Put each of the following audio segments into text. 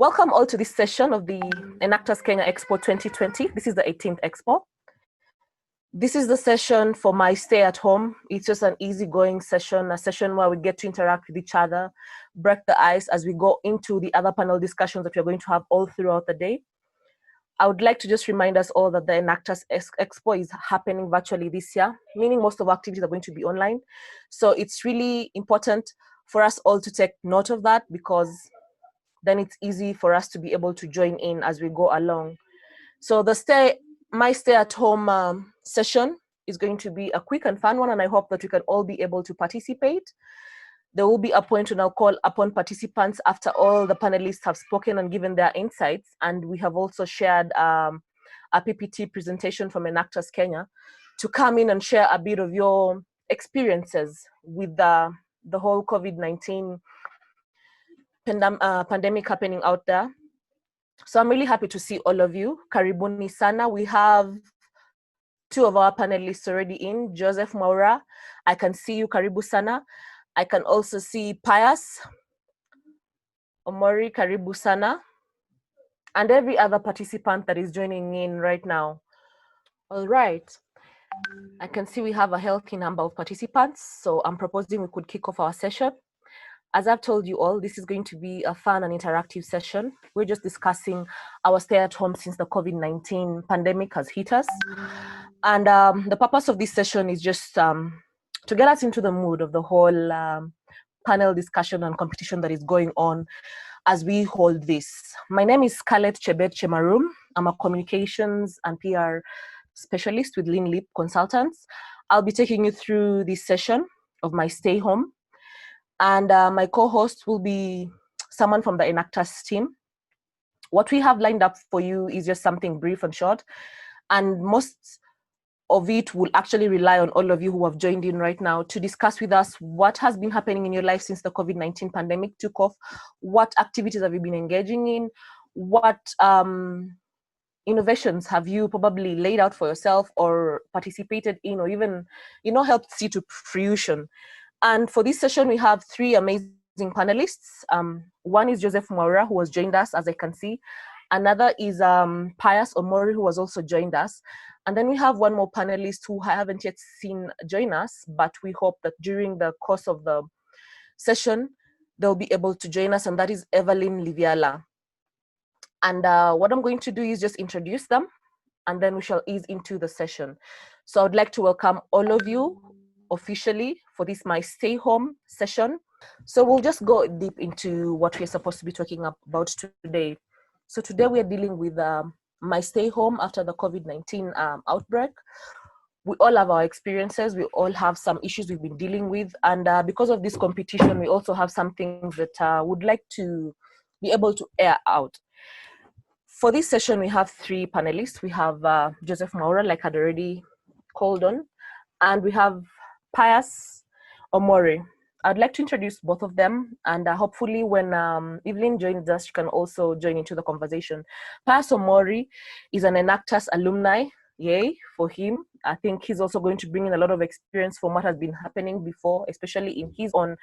Welcome all to this session of the Enactus Kenya Expo 2020. This is the 18th Expo. This is the session for my stay at home. It's just an easygoing session, a session where we get to interact with each other, break the ice as we go into the other panel discussions that we're going to have all throughout the day. I would like to just remind us all that the Enactus Expo is happening virtually this year, meaning most of our activities are going to be online. So it's really important for us all to take note of that, because then it's easy for us to be able to join in as we go along. So my stay at home session is going to be a quick and fun one, and I hope that we can all be able to participate. There will be a point when I'll call upon participants after all the panelists have spoken and given their insights, and we have also shared a PPT presentation from Enactus Kenya to come in and share a bit of your experiences with the whole COVID-19 pandemic happening out there. So I'm really happy to see all of you. Karibuni sana. We have two of our panelists already in. Joseph Maura, I can see you. Karibu sana. I can also see Pius Omori, Karibu sana, and every other participant that is joining in right now. All right. I can see we have a healthy number of participants, so I'm proposing we could kick off our session. As I've told you all, this is going to be a fun and interactive session. We're just discussing our stay at home since the COVID-19 pandemic has hit us. And the purpose of this session is just to get us into the mood of the whole panel discussion and competition that is going on as we hold this. My name is Scarlett Chebet Chemarum. I'm a communications and PR specialist with Lean Leap Consultants. I'll be taking you through this session of my stay home. And my co-host will be someone from the Enactus team. What we have lined up for you is just something brief and short. And most of it will actually rely on all of you who have joined in right now to discuss with us what has been happening in your life since the COVID-19 pandemic took off. What activities have you been engaging in? What innovations have you probably laid out for yourself or participated in, or even, helped see to fruition? And for this session, we have three amazing panelists. One is Joseph Maura, who has joined us, as I can see. Another is Pius Omori, who has also joined us. And then we have one more panelist who I haven't yet seen join us, but we hope that during the course of the session, they'll be able to join us, and that is Evelyn Liviala. And what I'm going to do is just introduce them, and then we shall ease into the session. So I'd like to welcome all of you officially for this my stay home session. So we'll just go deep into what we're supposed to be talking about today. So today we are dealing with my stay home after the COVID-19 outbreak. We all have our experiences. We all have some issues we've been dealing with. And because of this competition, we also have some things that would like to be able to air out. For this session, we have three panelists. We have Joseph Maura, like I'd already called on, and we have Pius Omori. I'd like to introduce both of them, and hopefully when Evelyn joins us, she can also join into the conversation. Pius Omori is an Enactus alumni. Yay for him. I think he's also going to bring in a lot of experience from what has been happening before, especially in his own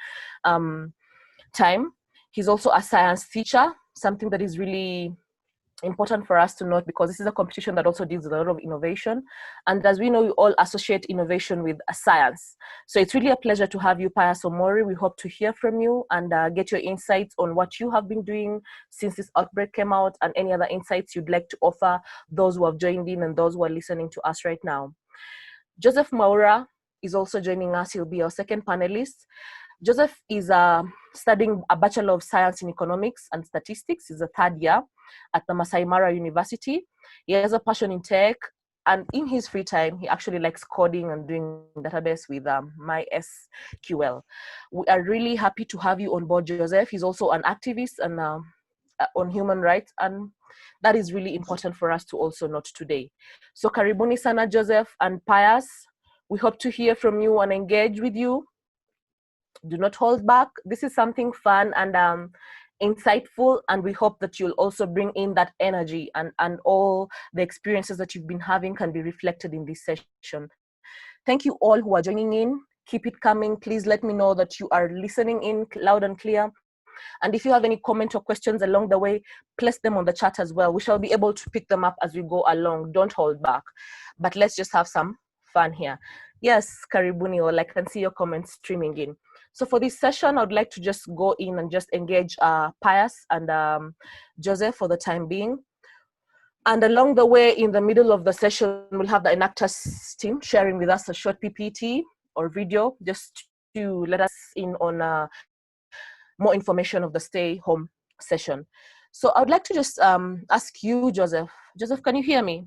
time. He's also a science teacher, something that is really important for us to note, because this is a competition that also deals with a lot of innovation. And as we know, we all associate innovation with science. So it's really a pleasure to have you, Pius Omori. We hope to hear from you and get your insights on what you have been doing since this outbreak came out, and any other insights you'd like to offer those who have joined in and those who are listening to us right now. Joseph Maura is also joining us. He'll be our second panelist. Joseph is studying a Bachelor of Science in Economics and Statistics. He's a third year at the Masai Mara University. He has a passion in tech, and in his free time, he actually likes coding and doing database with MySQL. We are really happy to have you on board, Joseph. He's also an activist and on human rights, and that is really important for us to also note today. So karibuni sana, Joseph and Pius. We hope to hear from you and engage with you. Do not hold back. This is something fun and insightful, and we hope that you'll also bring in that energy, and all the experiences that you've been having can be reflected in this session. Thank you all who are joining in. Keep it coming. Please let me know that you are listening in loud and clear. And if you have any comment or questions along the way, place them on the chat as well. We shall be able to pick them up as we go along. Don't hold back. But let's just have some fun here. Yes, Karibuni, or I can see your comments streaming in. So for this session, I'd like to just go in and just engage Pius and Joseph for the time being. And along the way, in the middle of the session, we'll have the Enactus team sharing with us a short PPT or video just to let us in on more information of the stay home session. So I would like to just ask you, Joseph. Joseph, can you hear me?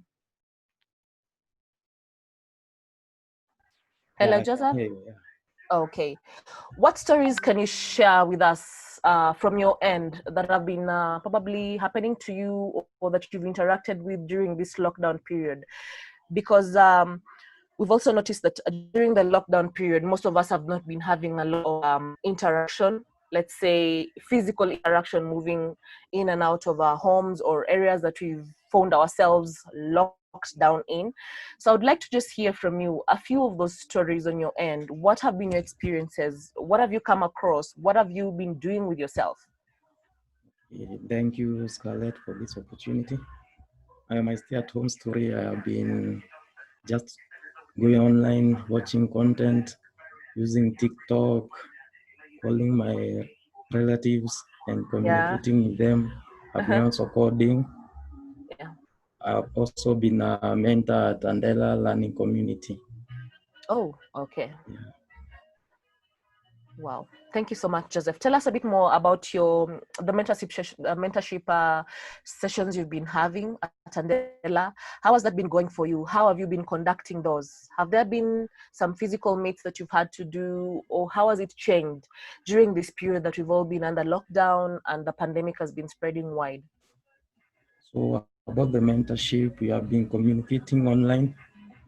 Hello, Yeah, Joseph? yeah. Okay. What stories can you share with us from your end that have been probably happening to you or that you've interacted with during this lockdown period? Because we've also noticed that during the lockdown period, most of us have not been having a lot of interaction, let's say physical interaction, moving in and out of our homes or areas that we've found ourselves locked down in. So I'd like to just hear from you a few of those stories on your end. What have been your experiences? What have you come across? What have you been doing with yourself? Thank you, Scarlett, for this opportunity. My stay-at-home story, I have been just going online, watching content, using TikTok, calling my relatives and Yeah. communicating with them. I've been also coding. Yeah. I've also been a mentor at Andela Learning Community. Oh, okay. Yeah. Wow. Thank you so much, Joseph. Tell us a bit more about the mentorship sessions you've been having at Andela. How has that been going for you? How have you been conducting those? Have there been some physical meets that you've had to do, or how has it changed during this period that we've all been under lockdown and the pandemic has been spreading wide? So about the mentorship, we have been communicating online.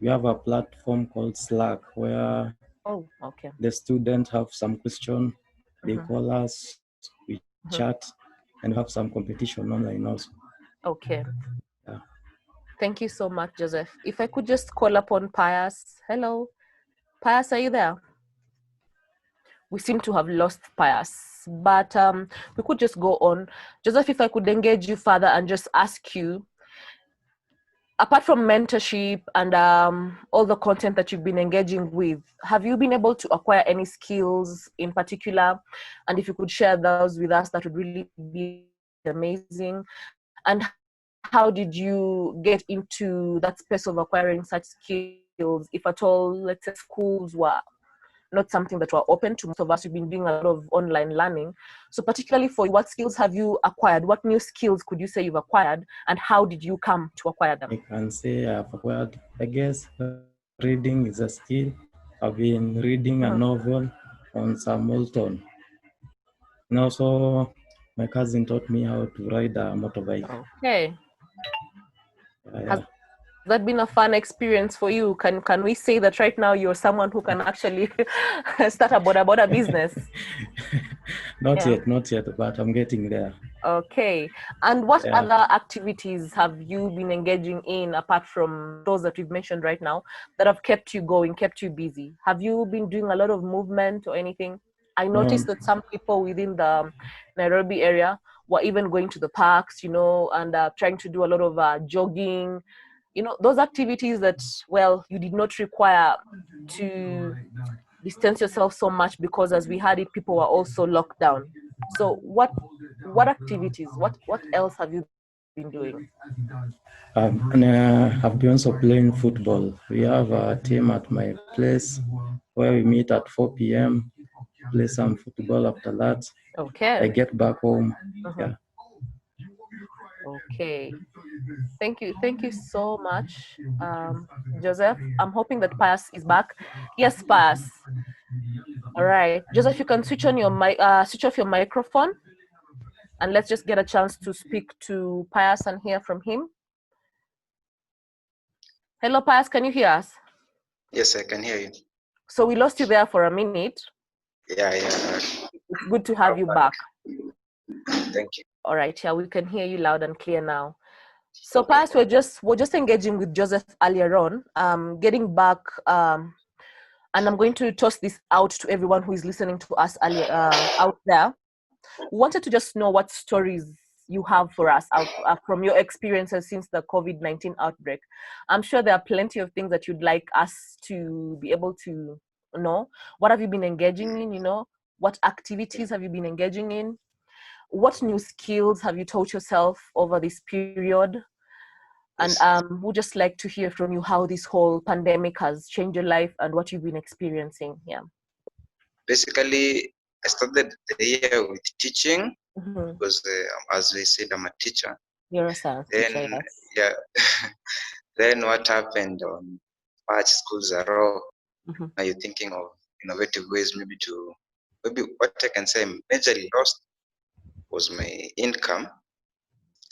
We have a platform called Slack where Oh, okay. the students have some question, they call us, we chat, and we have some competition online also. Okay. Yeah. Thank you so much, Joseph. If I could just call upon Pius. Hello. Pius, are you there? We seem to have lost Pius, but we could just go on. Joseph, if I could engage you further and just ask you, apart from mentorship and all the content that you've been engaging with, have you been able to acquire any skills in particular? And if you could share those with us, that would really be amazing. And how did you get into that space of acquiring such skills, if at all, let's say schools were not something that were open to most of us? We've been doing a lot of online learning. So particularly for you, what skills have you acquired? What new skills could you say you've acquired, and how did you come to acquire them? I can say I've acquired, I guess, reading is a skill. I've been reading a novel on Sam Moulton. And also, my cousin taught me how to ride a motorbike. Okay. Yeah. Has that been a fun experience for you? Can we say that right now you're someone who can actually start a boda business? Not yet, but I'm getting there. Okay. And what other activities have you been engaging in apart from those that we've mentioned right now that have kept you going, kept you busy? Have you been doing a lot of movement or anything? I noticed that some people within the Nairobi area were even going to the parks, and trying to do a lot of jogging. Those activities that, well, you did not require to distance yourself so much, because as we had it, people were also locked down. So what activities, what else have you been doing? I've been also playing football. We have a team at my place where we meet at 4 p.m., play some football. After that, Okay. I get back home. Yeah. Okay. Thank you so much, Joseph. I'm hoping that Pius is back. Yes, Pius. All right, Joseph, you can switch on your switch off your microphone, and let's just get a chance to speak to Pius and hear from him. Hello, Pius, can you hear us? Yes, I can hear you. So we lost you there for a minute. Yeah. It's good to have you back. Thank you. All right, yeah, we can hear you loud and clear now. So Pius, we're just engaging with Joseph earlier on, getting back, and I'm going to toss this out to everyone who is listening to us earlier, out there. we wanted to just know what stories you have for us from your experiences since the COVID-19 outbreak. I'm sure there are plenty of things that you'd like us to be able to know. What have you been engaging in? What activities have you been engaging in? What new skills have you taught yourself over this period? And Yes. we'd just like to hear from you how this whole pandemic has changed your life and what you've been experiencing. Yeah. Basically, I started the year with teaching Mm-hmm. because, as we said, I'm a teacher. You're a science teacher, Then, yes. yeah, then what happened on March? Schools are off. Mm-hmm. Now you're thinking of innovative ways, maybe what I can say I majorly lost was my income,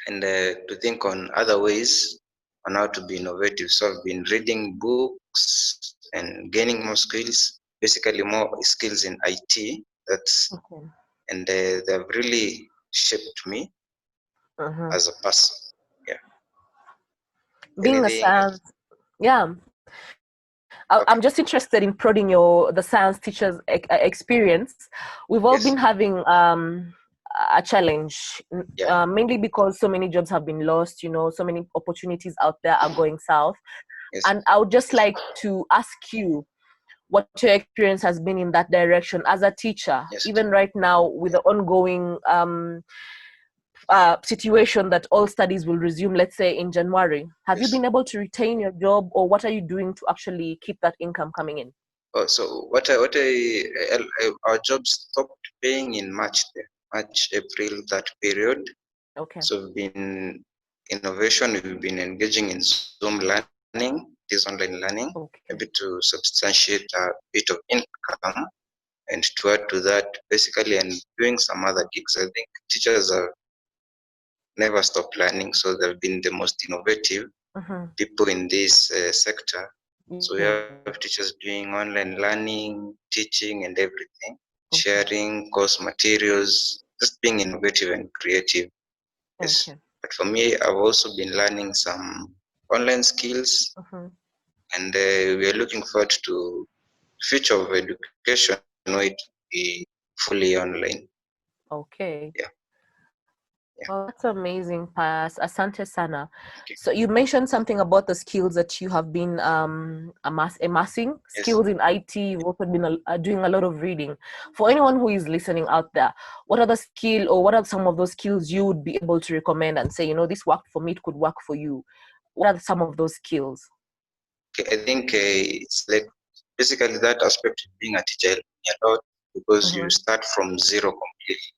and to think on other ways on how to be innovative. So I've been reading books and gaining more skills, basically more skills in IT. That's Okay. and they've really shaped me Uh-huh. as a person. Yeah. Being a Anything? science, yeah. I'm Okay. just interested in prodding the science teachers experience. We've all been Yes. having a challenge, Yeah. mainly because so many jobs have been lost. So many opportunities out there are going south. Yes. And I would just like to ask you what your experience has been in that direction as a teacher, Yes. even right now with the ongoing situation that all studies will resume, let's say in January. Have you Yes. been able to retain your job, or what are you doing to actually keep that income coming in? Oh, so our job stopped paying in March, there, March, April, that period. Okay. So we've been innovation. We've been engaging in Zoom learning, this online learning, Okay. maybe to substantiate a bit of income, and to add to that, basically, and doing some other gigs. I think teachers have never stopped learning, so they've been the most innovative Mm-hmm. people in this sector. So we Yeah. have teachers doing online learning, teaching, and everything, Okay. sharing course materials, just being innovative and creative. Yes. Okay. But for me, I've also been learning some online skills, Mm-hmm. and we are looking forward to future of education where it will be fully online. Okay. Yeah. Yeah. Well, that's amazing, Pass. Asante Sana. Okay. So you mentioned something about the skills that you have been amassing. Yes. Skills in IT. You've also been doing a lot of reading. For anyone who is listening out there, what are the skill, or what are some of those skills you would be able to recommend and say, this worked for me, it could work for you? What are some of those skills? Okay. I think it's like basically that aspect of being a teacher helped me a lot because you Mm-hmm. start from zero completely.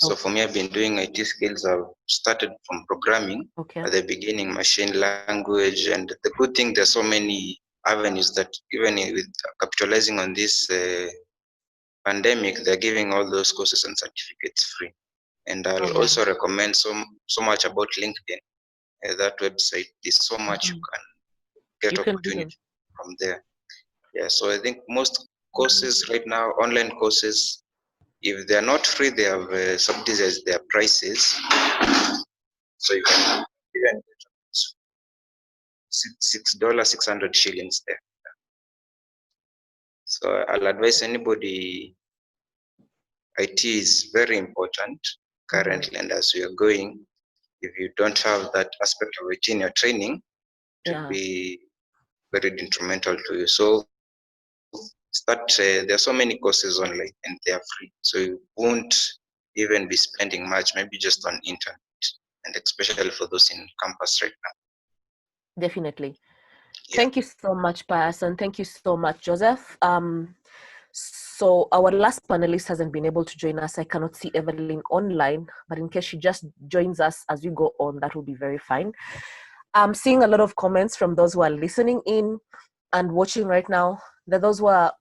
So for me, I've been doing IT skills. I've started from programming Okay. at the beginning, machine language, and the good thing, there's so many avenues that even with capitalizing on this pandemic, they're giving all those courses and certificates free. And I'll Yeah. also recommend so much about LinkedIn. That website, there's so much you Mm-hmm. can get You can do them. opportunity from there. Yeah, so I think most courses right now, online courses, if they're not free, they have subsidized their prices. So you can even get $6, 600 shillings there. So I'll advise anybody, IT is very important Mm-hmm. currently, and as we are going, if you don't have that aspect of it in your training, it will Yeah. be very detrimental to you. So there are so many courses online and they are free. So you won't even be spending much, maybe just on internet, and especially for those in campus right now. Definitely. Yeah. Thank you so much, Pius, and thank you so much, Joseph. So our last panelist hasn't been able to join us. I cannot see Evelyn online, but in case she just joins us as we go on, that will be very fine. I'm seeing a lot of comments from those who are listening in and watching right now. There are those who are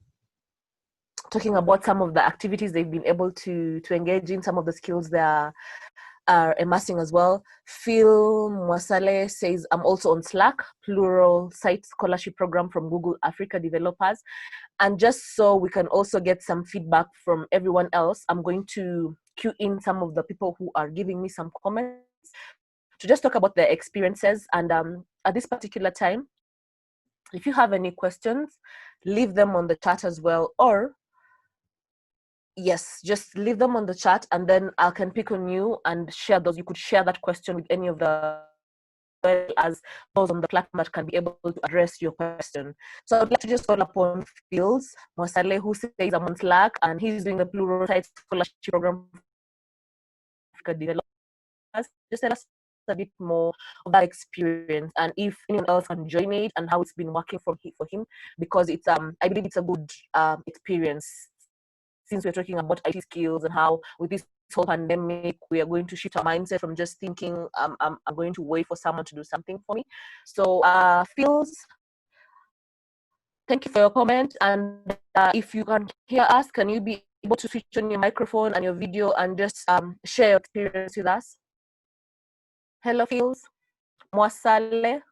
talking about some of the activities they've been able to engage in, some of the skills they are amassing as well. Phil Mwasale says, I'm also on Slack, plural site scholarship program from Google Africa developers. And just so we can also get some feedback from everyone else, I'm going to cue in some of the people who are giving me some comments to just talk about their experiences. And at this particular time, if you have any questions, leave them on the chat as well, or Yes, just leave them on the chat, and then I can pick on you and share those. You could share that question with any of the, well as those on the platform that can be able to address your question. So I'd like to just call upon Fields Mwasale, who says I'm on Slack and he's doing the Pluralsight Scholarship Program for Africa Development. Just tell us a bit more of that experience, and if anyone else can join it and how it's been working for him, because it's I believe it's a good experience, since we're talking about IT skills and how with this whole pandemic we are going to shift our mindset from just thinking I'm going to wait for someone to do something for me. So Phils, thank you for your comment, and if you can hear us, can you be able to switch on your microphone and your video and just share your experience with us? Hello Phils. Mwasale.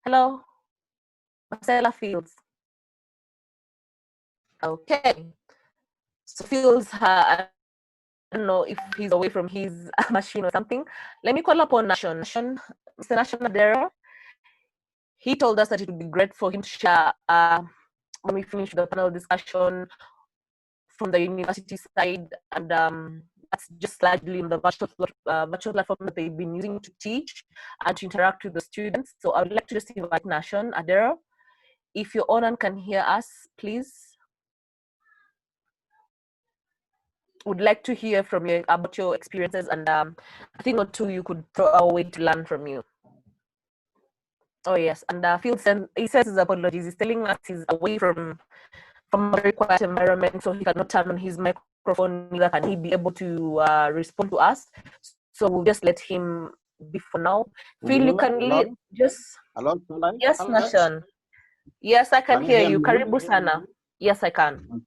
Hello. Marcella Fields. Okay. So Fields, I don't know if he's away from his machine or something. Let me call upon Nation. Mr. Nation Adera. He told us that it would be great for him to share when we finish the panel discussion from the university side, and that's just largely in the virtual platform that they've been using to teach and to interact with the students. So I would like to just invite Nation Adera. If you're on and can hear us, please. Would like to hear from you about your experiences, and a thing or two you could throw our way to learn from you. Oh yes, and Phil he says his apologies. He's telling us he's away from a very quiet environment, so he cannot turn on his microphone. Neither can he be able to respond to us. So we'll just let him be for now. Phil, you can just. Hello, Yes, Nashan. Yes, I can hear you. Karibu sana. Yes, I can.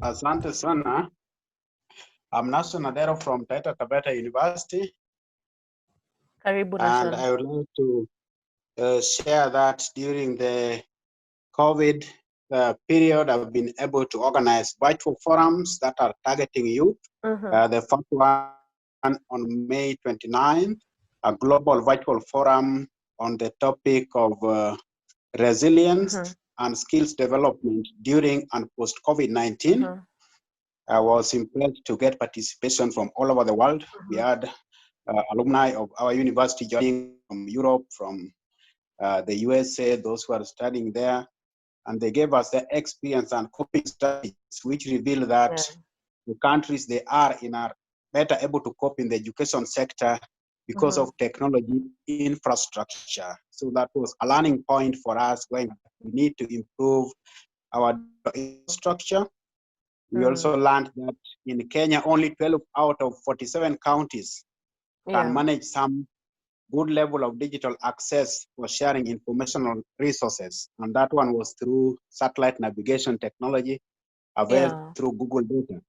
Asante sana. I'm Nashan Adero from Taita Taveta University. Karibu, and Nashan. I would like to share that during the COVID period, I've been able to organize virtual forums that are targeting youth. The first one on May 29th, a global virtual forum on the topic of resilience and skills development during and post COVID-19. I was impressed to get participation from all over the world. We had alumni of our university joining from Europe, from the USA, those who are studying there, and they gave us their experience and coping strategies, which reveal that the countries they are in are better able to cope in the education sector because of technology infrastructure. So that was a learning point for us, going we need to improve our infrastructure. We also learned that in Kenya, only 12 out of 47 counties can manage some good level of digital access for sharing informational resources. And that one was through satellite navigation technology, available through Google data.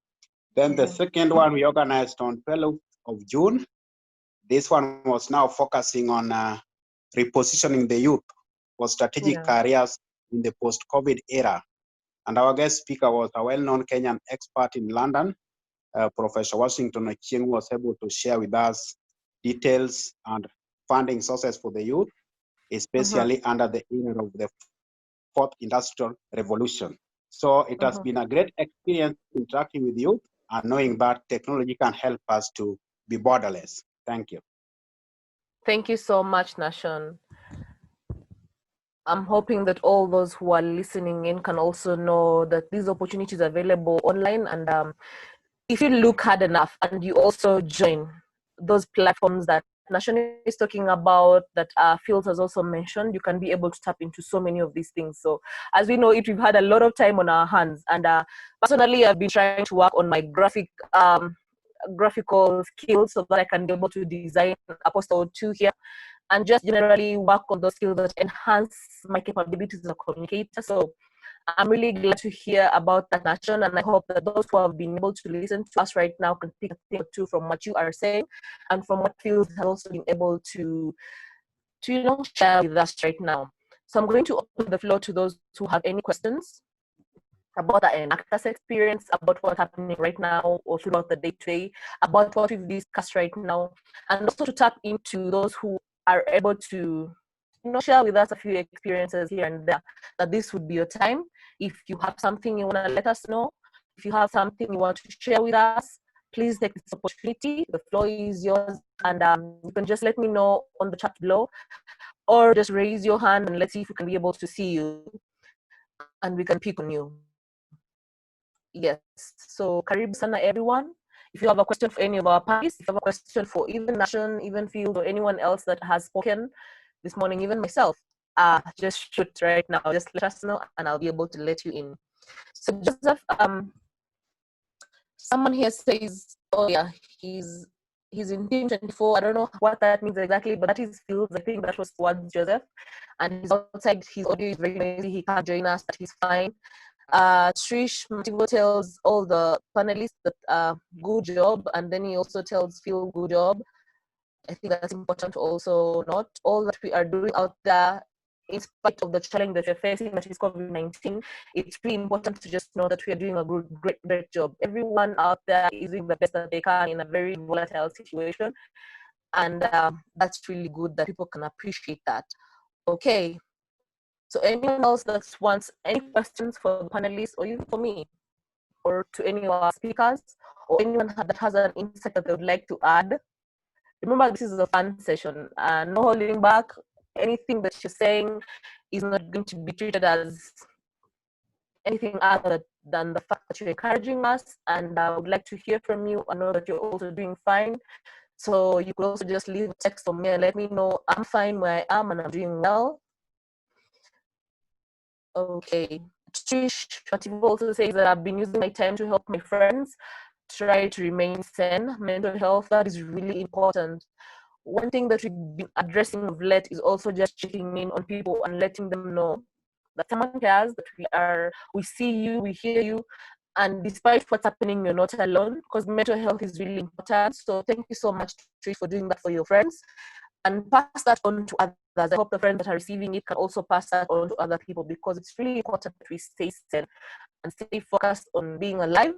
Then the second one we organized on 12th of June. This one was now focusing on repositioning the youth for strategic careers in the post-COVID era. And our guest speaker was a well-known Kenyan expert in London, Professor Washington Ochieng, was able to share with us details and funding sources for the youth, especially under the era of the fourth industrial revolution. So it has been a great experience interacting with youth and knowing that technology can help us to be borderless. Thank you. Thank you so much, Nashon. I'm hoping that all those who are listening in can also know that these opportunities are available online, and if you look hard enough and you also join those platforms that Nashon is talking about, that Fields has also mentioned, you can be able to tap into so many of these things. So as we know it, we've had a lot of time on our hands, and personally I've been trying to work on my graphical skills so that I can be able to design a poster or two here, and just generally work on those skills that enhance my capabilities as a communicator. So I'm really glad to hear about that, Nation, and I hope that those who have been able to listen to us right now can pick a thing or two from what you are saying and from what Fields has also been able to share with us right now. So I'm going to open the floor to those who have any questions about the Enactus experience, about what's happening right now or throughout the day-to-day, about what we've discussed right now, and also to tap into those who are able to share with us a few experiences here and there, that this would be your time. If you have something you want to let us know, if you have something you want to share with us, please take this opportunity. The floor is yours, and you can just let me know on the chat below, or just raise your hand and let's see if we can be able to see you and we can pick on you. Yes, so karibu sana everyone. If you have a question for any of our panelists, if you have a question for even Nation, even Field, or anyone else that has spoken this morning, even myself, just shoot right now. Just let us know, and I'll be able to let you in. So Joseph, someone here says, oh yeah, he's in team 24. I don't know what that means exactly, but that is Fields. I think that was towards Joseph, and he's outside. His audio is very noisy. He can't join us, but he's fine. Trish Mativo tells all the panelists that good job, and then he also tells Phil good job. I think that's important also. Not all that we are doing out there, in spite of the challenge that we're facing, that is COVID-19, it's really important to just know that we are doing a great job. Everyone out there is doing the best that they can in a very volatile situation, and that's really good that people can appreciate that. Okay. So anyone else that wants any questions for the panelists, or even for me, or to any of our speakers, or anyone that has an insight that they would like to add, remember this is a fun session. No holding back. Anything that you're saying is not going to be treated as anything other than the fact that you're encouraging us, and I would like to hear from you. I know that you're also doing fine. So you could also just leave a text for me and let me know I'm fine where I am and I'm doing well. Okay. Trish also says that I've been using my time to help my friends try to remain sane. Mental health, that is really important. One thing that we've been addressing of late is also just checking in on people and letting them know that someone cares, that we see you, we hear you, and despite what's happening, you're not alone, because mental health is really important. So thank you so much, Trish, for doing that for your friends, and pass that on to others. I hope the friends that are receiving it can also pass that on to other people, because it's really important that we stay sane and stay focused on being alive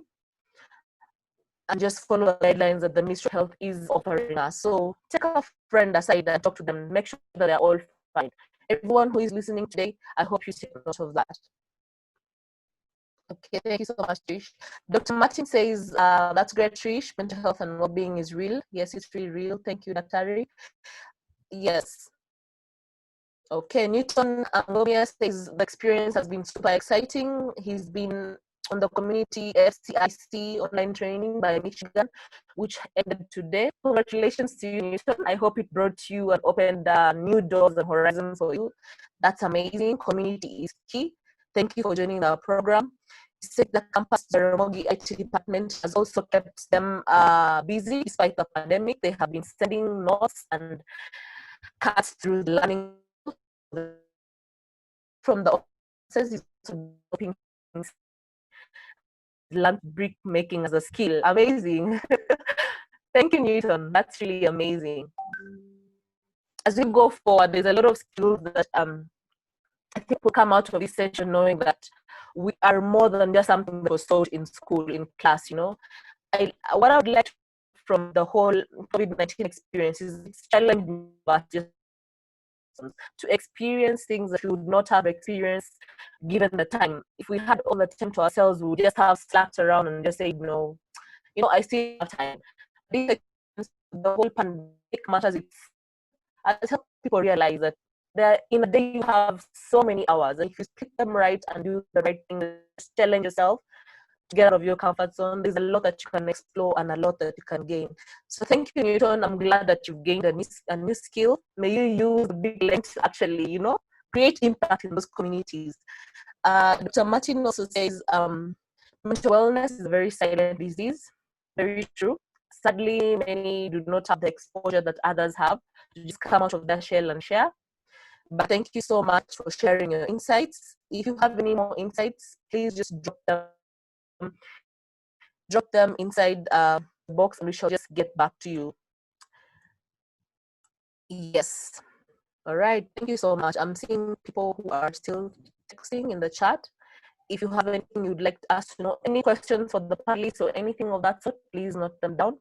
and just follow the guidelines that the Ministry of Health is offering us. So take a friend aside and talk to them, make sure that they're all fine. Everyone who is listening today, I hope you take note of that. Okay, thank you so much, Trish. Dr. Martin says, that's great, Trish. Mental health and well-being is real. Yes, it's really real. Thank you, Daktari. Yes. Okay, Newton Angomia says the experience has been super exciting. He's been on the community FCIC online training by Michigan, which ended today. Congratulations to you, Newton. I hope it brought you and opened new doors and horizons for you. That's amazing. Community is key. Thank you for joining our program. He said the campus Jaramogi IT department has also kept them busy despite the pandemic. They have been sending notes and cuts through the learning from the offices. Is developing learn brick making as a skill. Amazing. Thank you, Newton. That's really amazing. As we go forward, there's a lot of skills that I think will come out of this session, knowing that we are more than just something that was taught in school, in class. What I would like from the whole COVID-19 experience is it's challenging us just to experience things that we would not have experienced given the time. If we had all the time to ourselves, we would just have slacked around and just say, no, I still have time. The whole pandemic matters. It's helped people realize that in a day you have so many hours, and if you split them right and do the right thing, just challenge yourself to get out of your comfort zone, there's a lot that you can explore and a lot that you can gain. So thank you, Newton. I'm glad that you've gained a new skill. May you use the big length to actually, create impact in those communities. Dr. Martin also says mental wellness is a very silent disease. Very true. Sadly, many do not have the exposure that others have to just come out of their shell and share. But thank you so much for sharing your insights. If you have any more insights, please just drop them inside the box and we shall just get back to you. Yes. All right. Thank you so much. I'm seeing people who are still texting in the chat. If you have anything you'd like us to know, any questions for the panelists or anything of that sort, please note them down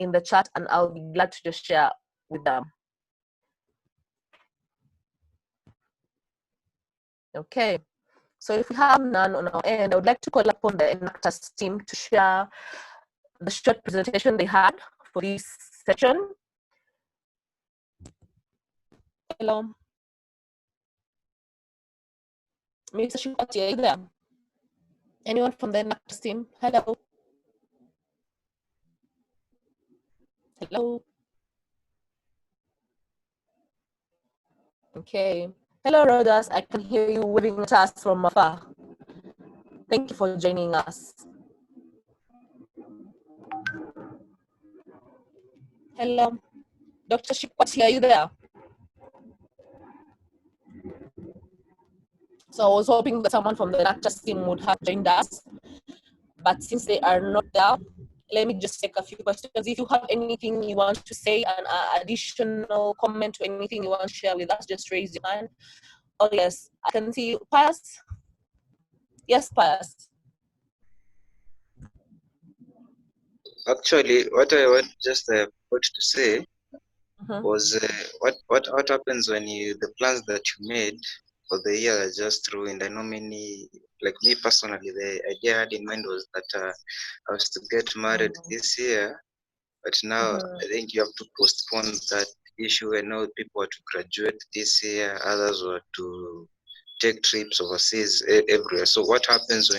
in the chat and I'll be glad to just share with them. Okay. So if we have none on our end, I would like to call upon the Enactus team to share the short presentation they had for this session. Hello. Mr. Shikwati, are you there? Anyone from the Enactus team? Hello. Hello. Okay. Hello, Rhodas. I can hear you waving at us from afar. Thank you for joining us. Hello. Dr. Shikwati, are you there? So I was hoping that someone from the Enactus team would have joined us, but since they are not there, let me just take a few questions. If you have anything you want to say, an additional comment or anything you want to share with us, just raise your hand. Oh yes, I can see you. Pius? Yes, Pius. Actually, what I want just put to say was what happens when the plans that you made for the year are just ruined. I know many, like me personally, the idea I had in mind was that I was to get married this year, but now I think you have to postpone that issue. I know people were to graduate this year, others were to take trips overseas everywhere. So what happens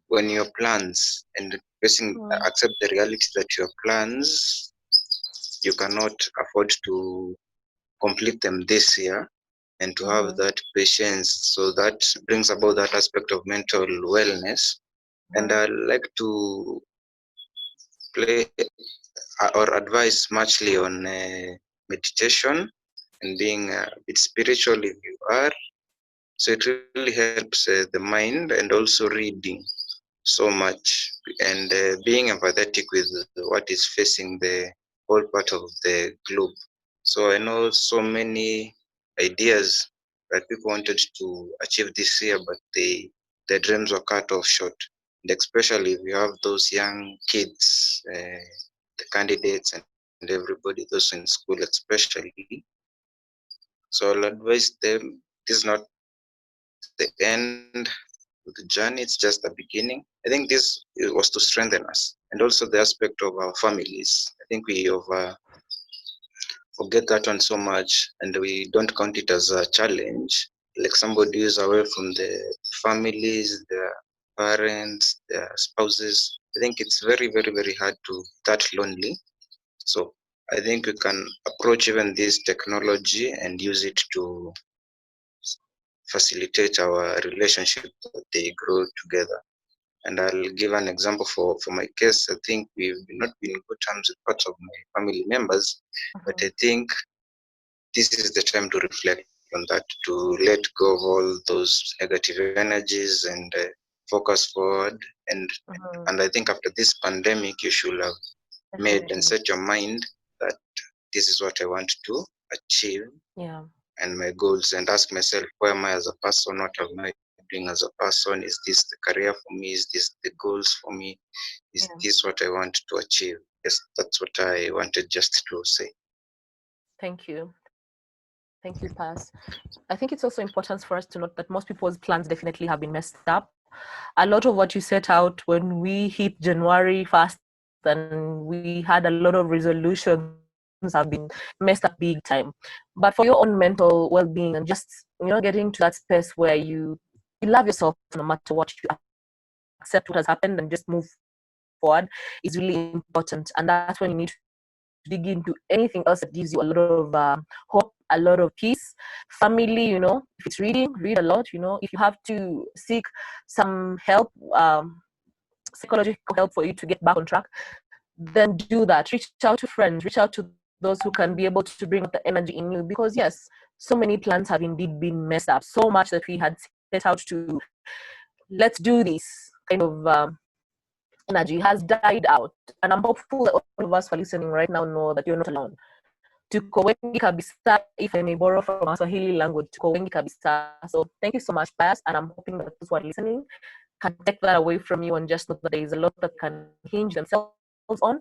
when your plans and accept the reality that your plans you cannot afford to complete them this year, and to have that patience? So that brings about that aspect of mental wellness. And I like to play or advise muchly on meditation and being a bit spiritual if you are. So it really helps the mind, and also reading so much, and being empathetic with what is facing the whole part of the globe. So I know so many ideas that people wanted to achieve this year, but their dreams were cut off short. And especially if you have those young kids, the candidates and everybody, those in school especially. So I'll advise them, this is not the end of the journey, it's just the beginning. I think this was to strengthen us, and also the aspect of our families. I think we forget that one so much, and we don't count it as a challenge. Like somebody who's away from the families, their parents, their spouses. I think it's very, very, very hard to that lonely. So I think we can approach even this technology and use it to facilitate our relationship that they grow together. And I'll give an example for my case. I think we've not been in good terms with parts of my family members, but I think this is the time to reflect on that, to let go of all those negative energies and focus forward. And I think after this pandemic, you should have made and set your mind that this is what I want to achieve. Yeah. And my goals, and ask myself, where am I as a person? What am I doing as a person? Is this the career for me? Is this the goals for me? Is this what I want to achieve? Yes, that's what I wanted just to say. Thank you. Thank you, Paz. I think it's also important for us to note that most people's plans definitely have been messed up. A lot of what you set out when we hit January 1st, and we had a lot of resolutions have been messed up big time. But for your own mental well-being, and just getting to that space where you love yourself no matter what, you accept what has happened and just move forward, is really important. And that's when you need to dig into anything else that gives you a lot of hope, a lot of peace. Family, if it's reading, read a lot. If you have to seek some help, psychological help for you to get back on track, then do that. Reach out to friends, reach out to those who can be able to bring up the energy in you, because yes, so many plans have indeed been messed up, so much that we had set out to, let's do this kind of energy has died out. And I'm hopeful that all of us who are listening right now know that you're not alone. Tuko wengi kabisa, if I may borrow from our Swahili language, tuko wengi kabisa. So thank you so much, Pius, and I'm hoping that those who are listening can take that away from you and just know that there is a lot that can hinge themselves on,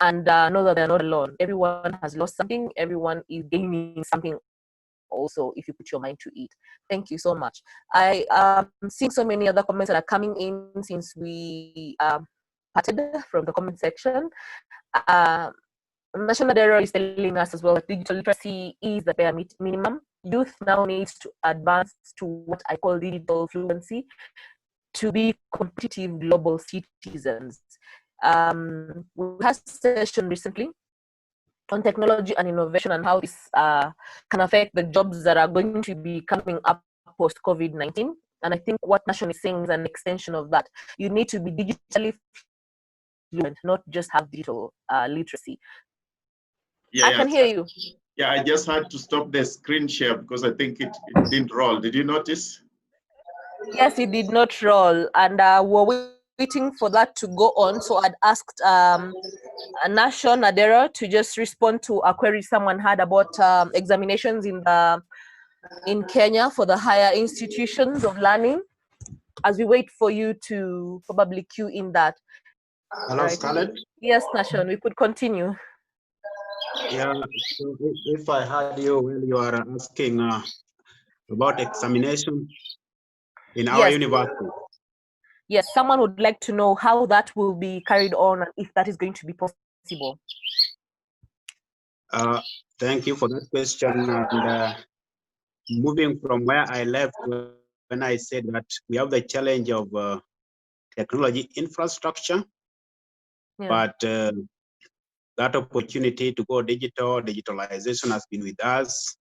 and know that they're not alone. Everyone has lost something, everyone is gaining something also if you put your mind to it. Thank you so much. I am seeing so many other comments that are coming in since we parted from the comment section. National Dero is telling us as well that digital literacy is the bare minimum. Youth now needs to advance to what I call digital fluency to be competitive global citizens. We had a session recently on technology and innovation and how this can affect the jobs that are going to be coming up post COVID-19. And I think what Nation is saying is an extension of that. You need to be digitally fluent, not just have digital literacy. I can hear you. Yeah, I just had to stop the screen share because I think it didn't roll. Did you notice? Yes, it did not roll, and we're waiting for that to go on. So I'd asked Nashon Adera to just respond to a query someone had about examinations in Kenya for the higher institutions of learning. As we wait for you to probably cue in that. Hello, Scarlett. Yes, Nashon, we could continue. Yeah, so if I heard you when you are asking about examination in our university. Yes, someone would like to know how that will be carried on and if that is going to be possible. Thank you for that question. And moving from where I left when I said that we have the challenge of technology infrastructure, but that opportunity to go digitalization has been with us.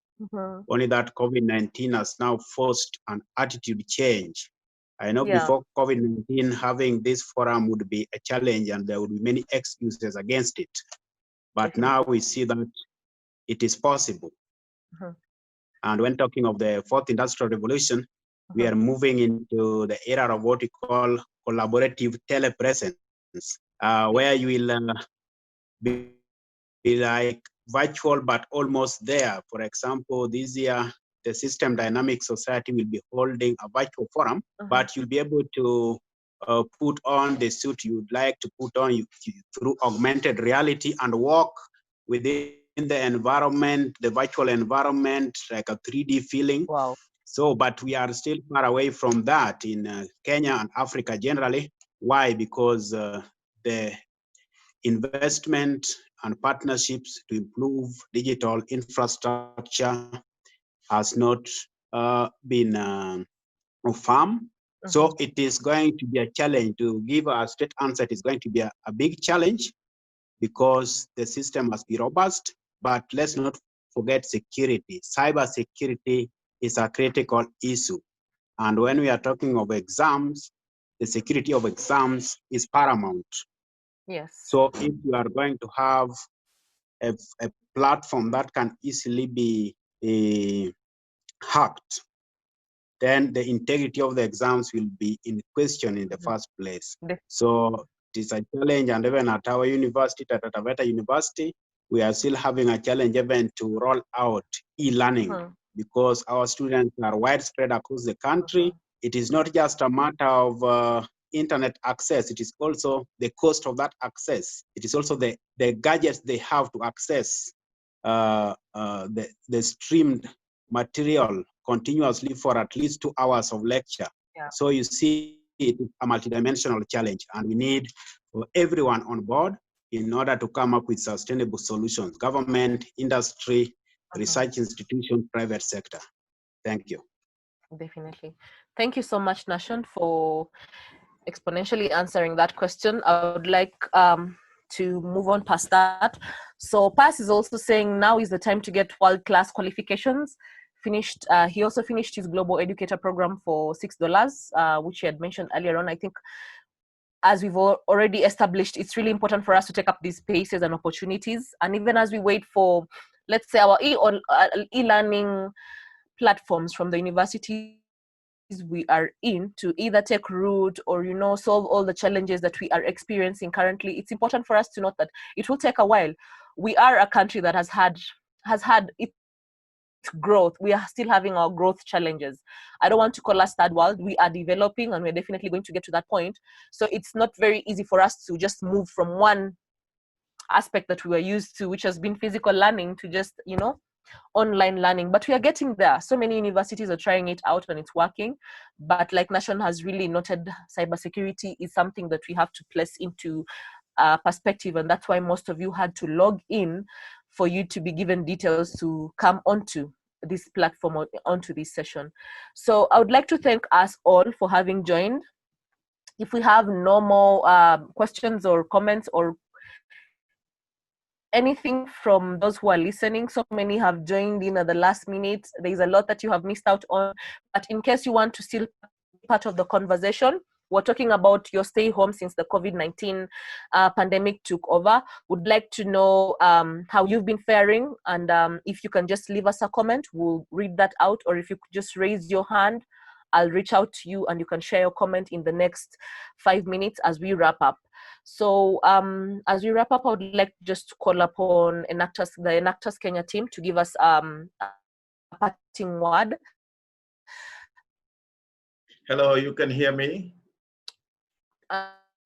Only that COVID-19 has now forced an attitude change. I know before COVID-19, having this forum would be a challenge and there would be many excuses against it. But now we see that it is possible. And when talking of the fourth industrial revolution, we are moving into the era of what we call collaborative telepresence, where you will be like virtual but almost there. For example, this year, the System Dynamic Society will be holding a virtual forum, but you'll be able to put on the suit you'd like to put on through augmented reality and walk within the environment, the virtual environment, like a 3D feeling. Wow. So, but we are still far away from that in Kenya and Africa generally. Why? Because the investment and partnerships to improve digital infrastructure has not been firm. So it is going to be a challenge. To give a straight answer, it is going to be a big challenge because the system must be robust. But let's not forget security. Cyber security is a critical issue. And when we are talking of exams, the security of exams is paramount. Yes. So if you are going to have a platform that can easily be hacked, then the integrity of the exams will be in question in the first place. So it is a challenge, and even at our university, at Taveta University, we are still having a challenge even to roll out e-learning because our students are widespread across the country. It is not just a matter of internet access, it is also the cost of that access. It is also the gadgets they have to access the streamed material continuously for at least 2 hours of lecture. So you see, it is a multidimensional challenge, and we need everyone on board in order to come up with sustainable solutions: government, industry, research institutions, private sector. Thank you. Definitely. Thank you so much, Nashon, for exponentially answering that question. I would like to move on past that. So Pass is also saying now is the time to get world-class qualifications. He also finished his Global Educator program for $6, which he had mentioned earlier on. I think as we've already established, it's really important for us to take up these spaces and opportunities. And even as we wait for, let's say, our e-learning platforms from the universities we are in to either take root or solve all the challenges that we are experiencing currently, it's important for us to note that it will take a while. We are a country that has had its growth. We are still having our growth challenges. I don't want to call us third world. We are developing, and we're definitely going to get to that point. So it's not very easy for us to just move from one aspect that we were used to, which has been physical learning, to just online learning, but we are getting there. So many universities are trying it out and it's working, but like Nation has really noted, cybersecurity is something that we have to place into perspective, and that's why most of you had to log in for you to be given details to come onto this platform or onto this session. So I would like to thank us all for having joined. If we have no more questions or comments or anything from those who are listening, so many have joined in at the last minute. There's a lot that you have missed out on, but in case you want to still be part of the conversation, we're talking about your stay home since the COVID-19 pandemic took over. Would like to know how you've been faring, and if you can just leave us a comment, we'll read that out, or if you could just raise your hand, I'll reach out to you and you can share your comment in the next 5 minutes as we wrap up. So as we wrap up, I would like just to call upon Enactus, the Enactus Kenya team, to give us a parting word. Hello, you can hear me?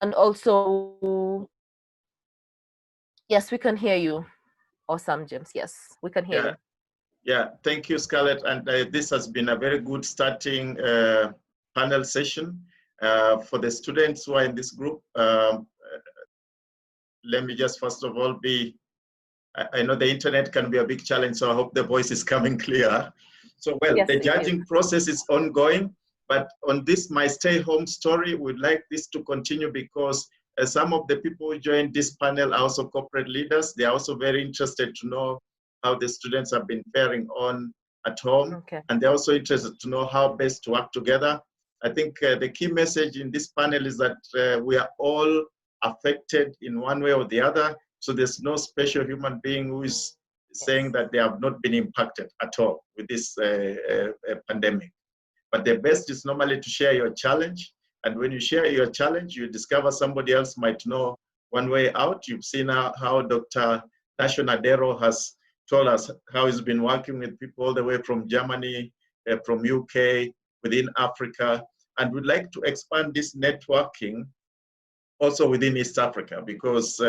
And also, yes, we can hear you. Awesome, James. Yes, we can hear you. Yeah, thank you, Scarlett. And this has been a very good starting panel session for the students who are in this group. Let me just first of all I know the internet can be a big challenge, so I hope the voice is coming clear. So, well, yes, the judging process is ongoing, but on this My Stay Home story, we'd like this to continue because some of the people who joined this panel are also corporate leaders. They are also very interested to know how the students have been faring on at home. Okay. And they're also interested to know how best to work together. I think the key message in this panel is that we are all affected in one way or the other. So there's no special human being who is saying that they have not been impacted at all with this pandemic. But the best is normally to share your challenge. And when you share your challenge, you discover somebody else might know one way out. You've seen how Dr. Nation Adero has told us how he's been working with people all the way from Germany, from UK, within Africa. And we'd like to expand this networking also within East Africa, because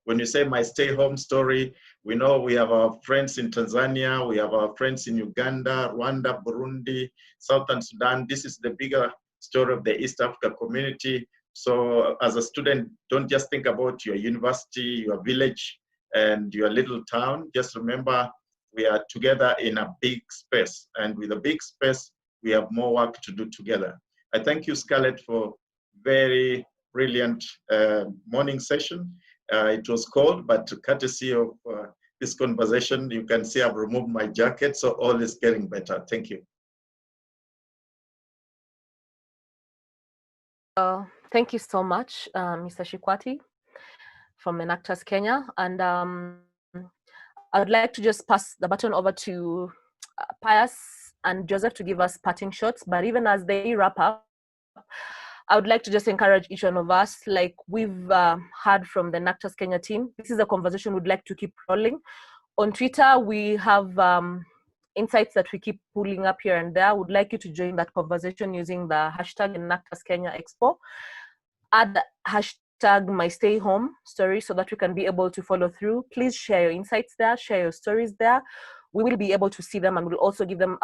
when you say My Stay Home story, we know we have our friends in Tanzania, we have our friends in Uganda, Rwanda, Burundi, Southern Sudan. This is the bigger story of the East Africa community. So as a student, don't just think about your university, your village, and your little town. Just remember, we are together in a big space. And with a big space, we have more work to do together. I thank you, Scarlett, for very brilliant morning session. It was cold, but courtesy of this conversation, you can see I've removed my jacket, so all is getting better. Thank you. Thank you so much, Mr. Shikwati from Enactus Kenya. And I would like to just pass the baton over to Pius and Joseph to give us parting shots. But even as they wrap up, I would like to just encourage each one of us, like we've heard from the Enactus Kenya team, this is a conversation we'd like to keep rolling. On Twitter, we have insights that we keep pulling up here and there. Would like you to join that conversation using the hashtag Enactus Kenya Expo. Add the hashtag My Stay Home story so that we can be able to follow through. Please share your insights there, share your stories there. We will be able to see them, and we'll also give them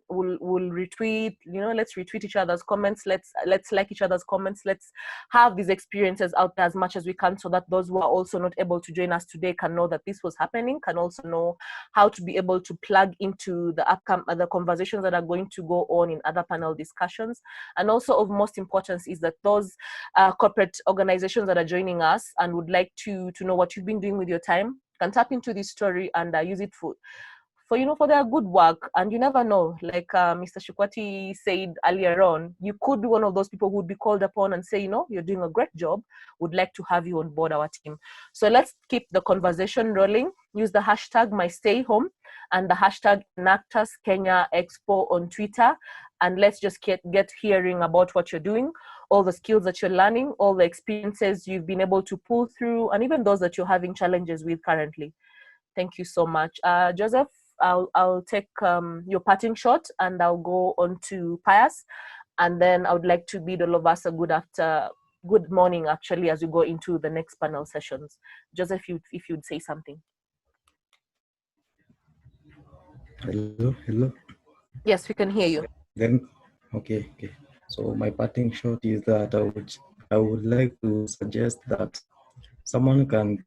we'll retweet, let's retweet each other's comments, let's like each other's comments, let's have these experiences out there as much as we can, so that those who are also not able to join us today can know that this was happening, can also know how to be able to plug into the conversations that are going to go on in other panel discussions. And also of most importance is that those corporate organizations that are joining us and would like to know what you've been doing with your time can tap into this story and use it for their good work. And you never know, like Mr. Shikwati said earlier on, you could be one of those people who would be called upon and say, you're doing a great job, would like to have you on board our team. So let's keep the conversation rolling. Use the hashtag My Stay Home and the hashtag Enactus Kenya Expo on Twitter, and let's just get hearing about what you're doing, all the skills that you're learning, all the experiences you've been able to pull through, and even those that you're having challenges with currently. Thank you so much. Joseph, I'll take your parting shot, and I'll go on to Pius, and then I would like to bid all of us a good morning, actually, as we go into the next panel sessions. Joseph, if you'd say something. Hello. Yes, we can hear you. Then, okay. So my parting shot is that I would like to suggest that someone can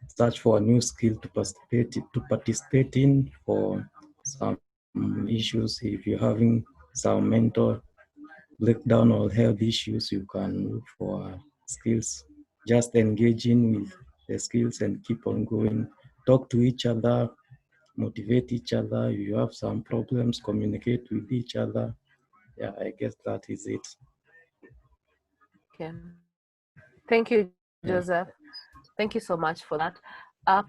search for a new skill to participate in for some issues. If you're having some mental breakdown or health issues, you can look for skills. Just engage in with the skills and keep on going. Talk to each other, motivate each other. If you have some problems, communicate with each other. Yeah, I guess that is it. Okay. Thank you, Yeah. Joseph. Thank you so much for that.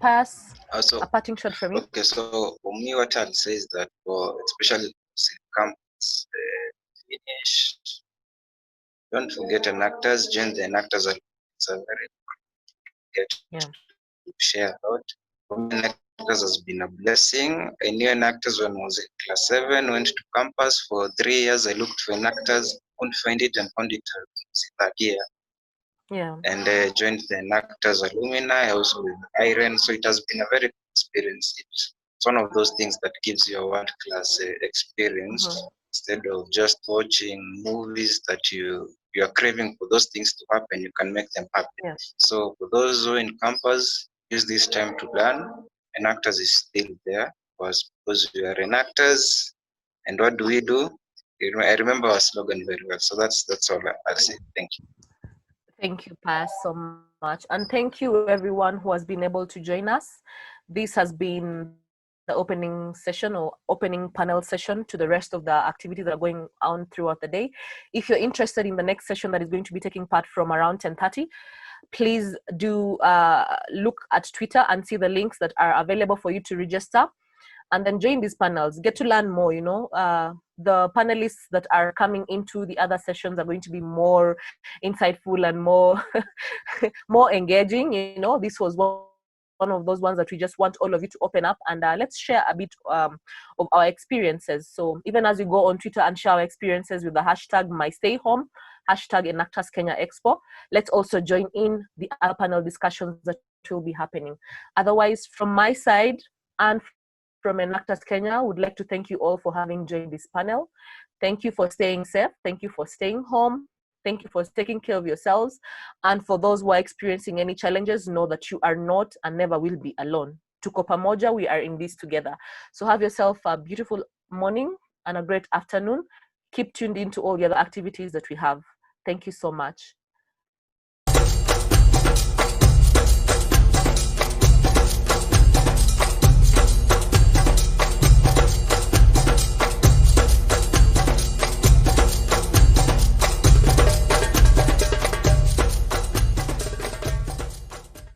Pass Also, a parting shot from you. okay, so for me, what I'll say is that for especially campus finish, don't forget Enactus, join the Enactus. It's a very get Yeah. to share a lot. For me, Enactus has been a blessing. I knew Enactus when I was in class 7, went to campus for 3 years. I looked for Enactus, couldn't find it, and found it in third year. Yeah. And joined the Enactus alumni, also with Iron. So it has been a very good experience. It's one of those things that gives you a world-class experience instead of just watching movies that you are craving for those things to happen. You can make them happen. Yeah. So for those who are in campus, use this time to learn. Enactus is still there because we are enactors. And what do we do? I remember our slogan very well. So that's all I'll say. Thank you. Thank you, Pass, so much. And thank you, everyone who has been able to join us. This has been the opening session or opening panel session to the rest of the activities that are going on throughout the day. If you're interested in the next session that is going to be taking part from around 10:30, please do look at Twitter and see the links that are available for you to register and then join these panels. Get to learn more, the panelists that are coming into the other sessions are going to be more insightful and more more engaging. This was one of those ones that we just want all of you to open up, and let's share a bit of our experiences. So even as we go on Twitter and share our experiences with the hashtag #MyStayHome, hashtag Enactus Kenya Expo, let's also join in the other panel discussions that will be happening. Otherwise, from my side and from Enactus Kenya, would like to thank you all for having joined this panel. Thank you for staying safe. Thank you for staying home. Thank you for taking care of yourselves. And for those who are experiencing any challenges, know that you are not and never will be alone. Tuko pamoja, we are in this together. So have yourself a beautiful morning and a great afternoon. Keep tuned into all the other activities that we have. Thank you so much.